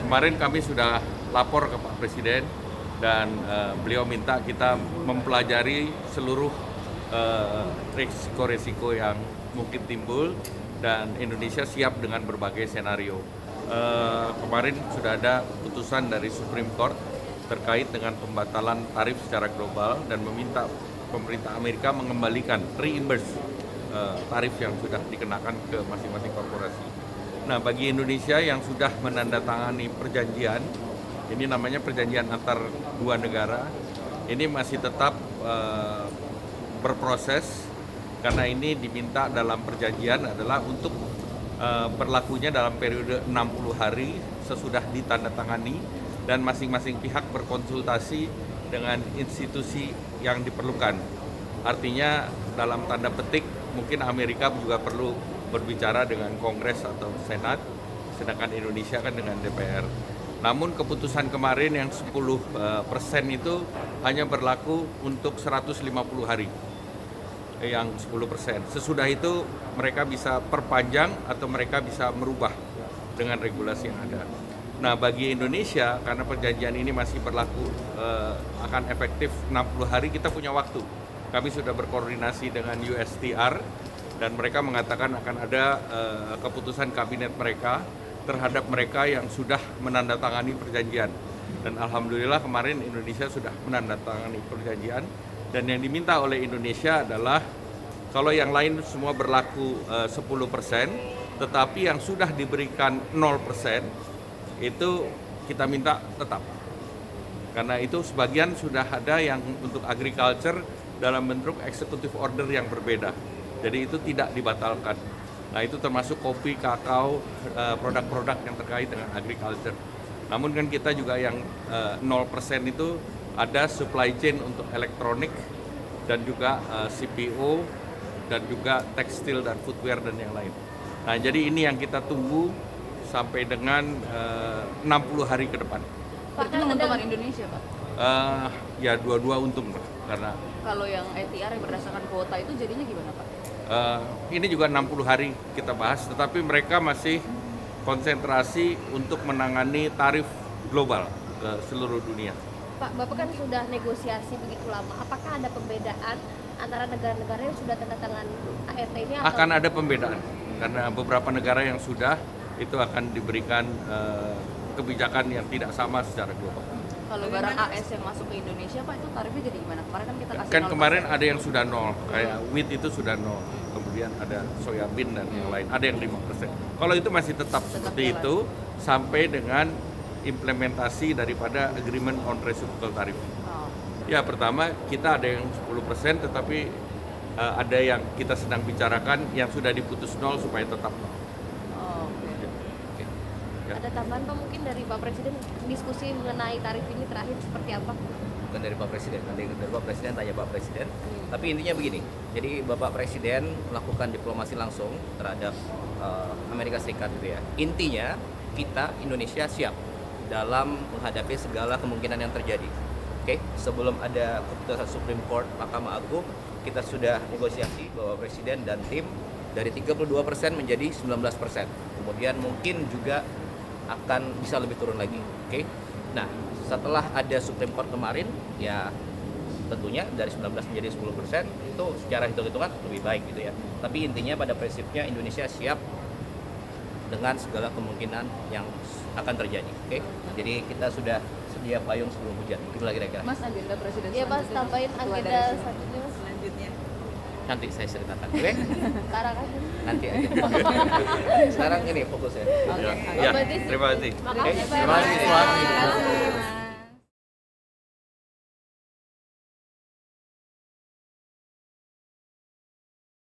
kemarin kami sudah lapor ke Pak Presiden dan beliau minta kita mempelajari seluruh risiko-risiko yang mungkin timbul dan Indonesia siap dengan berbagai senario. Kemarin sudah ada putusan dari Supreme Court terkait dengan pembatalan tarif secara global dan meminta pemerintah Amerika mengembalikan reimburse tarif yang sudah dikenakan ke masing-masing korporasi. Nah, bagi Indonesia yang sudah menandatangani perjanjian, ini namanya perjanjian antar dua negara, ini masih tetap berproses karena ini diminta dalam perjanjian adalah untuk berlakunya dalam periode 60 hari sesudah ditandatangani dan masing-masing pihak berkonsultasi dengan institusi yang diperlukan. Artinya dalam tanda petik mungkin Amerika juga perlu berbicara dengan Kongres atau Senat, sedangkan Indonesia kan dengan DPR. Namun keputusan kemarin yang 10% itu hanya berlaku untuk 150 hari, yang 10%. Sesudah itu mereka bisa perpanjang atau mereka bisa merubah dengan regulasi yang ada. Nah, bagi Indonesia karena perjanjian ini masih berlaku akan efektif 60 hari, kita punya waktu. Kami sudah berkoordinasi dengan USTR dan mereka mengatakan akan ada keputusan kabinet mereka terhadap mereka yang sudah menandatangani perjanjian. Dan alhamdulillah kemarin Indonesia sudah menandatangani perjanjian dan yang diminta oleh Indonesia adalah kalau yang lain semua berlaku 10%, tetapi yang sudah diberikan 0% itu kita minta tetap. Karena itu sebagian sudah ada yang untuk agriculture dalam bentuk executive order yang berbeda. Jadi itu tidak dibatalkan. Nah, itu termasuk kopi, kakao, produk-produk yang terkait dengan agriculture. Namun kan kita juga yang 0% itu ada supply chain untuk elektronik dan juga CPO dan juga tekstil dan footwear dan yang lain. Nah, jadi ini yang kita tunggu sampai dengan 60 hari ke depan. Pak, itu menguntungkan Indonesia, Pak? Ya dua-dua untung lah, karena kalau yang ETR yang berdasarkan kuota itu jadinya gimana, Pak? Ini juga 60 hari kita bahas, tetapi mereka masih konsentrasi untuk menangani tarif global ke seluruh dunia. Pak, Bapak kan sudah negosiasi begitu lama. Apakah ada pembedaan antara negara-negara yang sudah tanda tangan ART ini? Atau akan ada pembedaan karena beberapa negara yang sudah itu akan diberikan kebijakan yang tidak sama secara global. Kalau barang AS yang masuk ke Indonesia, Pak, itu tarifnya jadi gimana? Kemarin kan kita kasih Kan 0%. kemarin ada yang sudah 0, kayak wheat itu sudah 0, kemudian ada soybean dan yang lain, ada yang 5%. Kalau itu masih tetap seperti jalan. itu sampai dengan implementasi daripada agreement on reciprocal tariff. Oh. Ya, pertama kita ada yang 10%, tetapi ada yang kita sedang bicarakan yang sudah diputus 0 supaya tetap 0. Oh, oke. Ya. ada tambahan Pak mungkin dari Pak Presiden diskusi mengenai tarif ini terakhir seperti apa? Bukan dari Pak Presiden, nanti dari Pak Presiden tanya Pak Presiden. Tapi intinya begini, jadi Bapak Presiden melakukan diplomasi langsung terhadap Amerika Serikat gitu ya. Intinya kita Indonesia siap dalam menghadapi segala kemungkinan yang terjadi. Oke, sebelum ada keputusan Supreme Court Mahkamah Agung, kita sudah negosiasi Bapak Presiden dan tim dari 32% menjadi 19%. Kemudian mungkin juga akan bisa lebih turun lagi. Oke. Nah, setelah ada Supreme Court kemarin, ya tentunya dari 19 menjadi 10% itu secara hitung-hitungan lebih baik gitu ya. Tapi intinya pada prinsipnya Indonesia siap dengan segala kemungkinan yang akan terjadi. Oke. Jadi kita sudah sedia payung sebelum hujan. Itulah kira-kira. Mas, agenda presiden Iya Mas, selanjutnya, tambahin ketua agenda dari selanjutnya Mas. selanjutnya. Nanti saya ceritakan. Oke? Sekarang aja. Nanti aja. Sekarang ini fokus ya. Oke. Ya, Berarti terima kasih. makasih Pak. Terima kasih. Terima kasih.